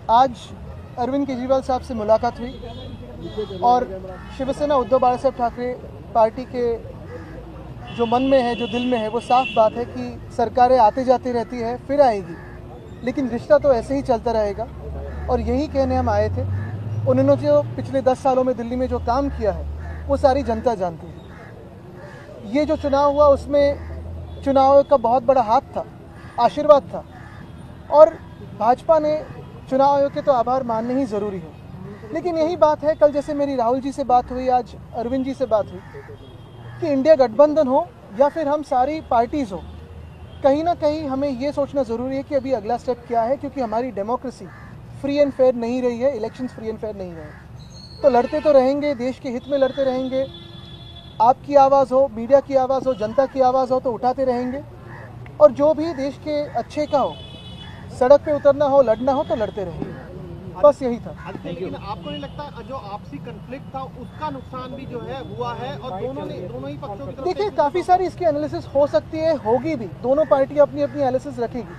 आज अरविंद केजरीवाल साहब से मुलाकात हुई और शिवसेना उद्धव बाला साहब ठाकरे पार्टी के जो मन में है, जो दिल में है, वो साफ बात है कि सरकारें आते जाती रहती है, फिर आएगी, लेकिन रिश्ता तो ऐसे ही चलता रहेगा। और यही कहने हम आए थे। उन्होंने जो पिछले 10 सालों में दिल्ली में जो काम किया है वो सारी जनता जानती है। ये जो चुनाव हुआ उसमें चुनाव का बहुत बड़ा हाथ था, आशीर्वाद था, और भाजपा ने चुनाव आयोग के तो आभार मानने ही ज़रूरी है। लेकिन यही बात है, कल जैसे मेरी राहुल जी से बात हुई, आज अरविंद जी से बात हुई, कि इंडिया गठबंधन हो या फिर हम सारी पार्टीज़ हो, कहीं ना कहीं हमें ये सोचना ज़रूरी है कि अभी अगला स्टेप क्या है, क्योंकि हमारी डेमोक्रेसी फ्री एंड फेयर नहीं रही है, इलेक्शंस फ्री एंड फेयर नहीं रहे। तो लड़ते तो रहेंगे, देश के हित में लड़ते रहेंगे। आपकी आवाज़ हो, मीडिया की आवाज़ हो, जनता की आवाज़ हो तो उठाते रहेंगे, और जो भी देश के अच्छे का हो, सड़क पे उतरना हो, लड़ना हो तो लड़ते रहेंगे। बस यही था। लेकिन आपको नहीं लगता जो आपसी कन्फ्लिक्ट था उसका नुकसान भी जो है हुआ है, और दोनों ही पक्षों की तरफ? देखिए, काफ़ी सारी इसकी एनालिसिस हो सकती है, होगी भी, दोनों पार्टी अपनी अपनी एनालिसिस रखेगी,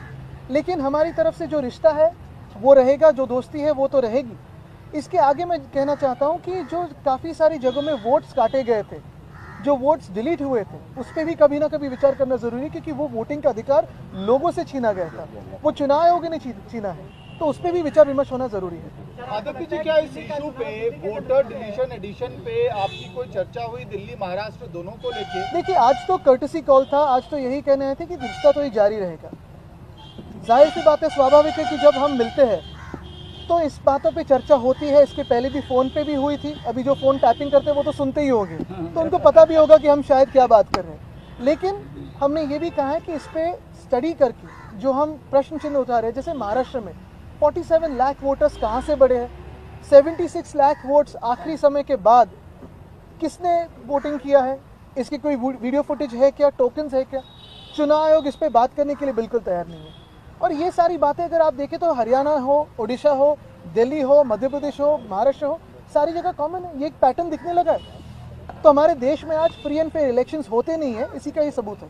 लेकिन हमारी तरफ से जो रिश्ता है वो रहेगा, जो दोस्ती है वो तो रहेगी। इसके आगे मैं कहना चाहता हूँ कि जो काफ़ी सारी जगहों में वोट्स काटे गए थे, जो वोट्स डिलीट हुए थे, उस पर भी कभी ना कभी विचार करना ज़रूरी है, क्योंकि वो वोटिंग का अधिकार लोगों से छीना गया था, वो चुनाव आयोग ने छीना है, तो उस पर भी विचार विमर्श होना ज़रूरी है। आदित्य जी, क्या इस इशू पे वोटर डिलीशन एडिशन पे आपकी कोई चर्चा हुई दिल्ली महाराष्ट्र दोनों को लेके? देखिए, आज तो कर्टसी कॉल था, आज तो यही कहने आए थे कि रिश्ता तो ये जारी रहेगा। जाहिर सी बात है, स्वाभाविक है कि जब हम मिलते हैं तो इस बातों पे चर्चा होती है। इसके पहले भी फ़ोन पे भी हुई थी, अभी जो फ़ोन टैपिंग करते हैं वो तो सुनते ही होंगे, तो उनको पता भी होगा कि हम शायद क्या बात कर रहे हैं। लेकिन हमने ये भी कहा है कि इस पर स्टडी करके जो हम प्रश्न चिन्ह उठा रहे हैं, जैसे महाराष्ट्र में 47 लाख वोटर्स कहाँ से बढ़े हैं, 76 लाख वोट्स आखिरी समय के बाद किसने वोटिंग किया है, इसकी कोई वीडियो फुटेज है क्या, टोकन्स है क्या? चुनाव आयोग इस पर बात करने के लिए बिल्कुल तैयार नहीं है। और ये सारी बातें अगर आप देखें तो हरियाणा हो, उड़ीसा हो, दिल्ली हो, मध्य प्रदेश हो, महाराष्ट्र हो, सारी जगह कॉमन है। ये एक पैटर्न दिखने लगा है। तो हमारे देश में आज फ्री एंड फेयर इलेक्शंस होते नहीं है, इसी का ये सबूत है।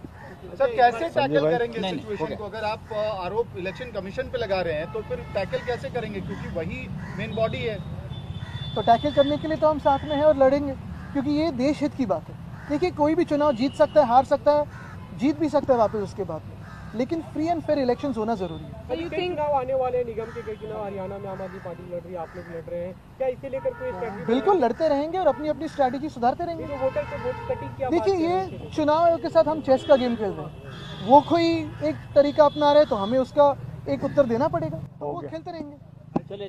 सर, कैसे टैकल करेंगे सिचुएशन को? अगर आप आरोप इलेक्शन कमीशन पे लगा रहे हैं तो फिर टैकल कैसे करेंगे, क्योंकि वही मेन बॉडी है? तो टैकल करने के लिए तो हम साथ में हैं और लड़ेंगे, क्योंकि ये देश हित की बात है। देखिए, कोई भी चुनाव जीत सकता है, हार सकता है, जीत भी सकता है वापस उसके बाद में, लेकिन फ्री एंड फेयर इलेक्शंस होना जरूरी है। चुनाव आने वाले निगम के कई चुनाव हरियाणा में आम आदमी पार्टी लड़ रही है, आप लोग लड़ रहे हैं, क्या इसे लेकर कोई स्ट्रेटजी? बिल्कुल लड़ते रहेंगे और अपनी अपनी स्ट्रैटेजी सुधारते रहेंगे। वोटर को वोट कटिंग क्या? देखिए, ये चुनाव आयोग के साथ हम चेस का गेम खेल रहे हैं। वो कोई एक तरीका अपना रहे तो हमें उसका एक उत्तर देना पड़ेगा, तो वो खेलते रहेंगे।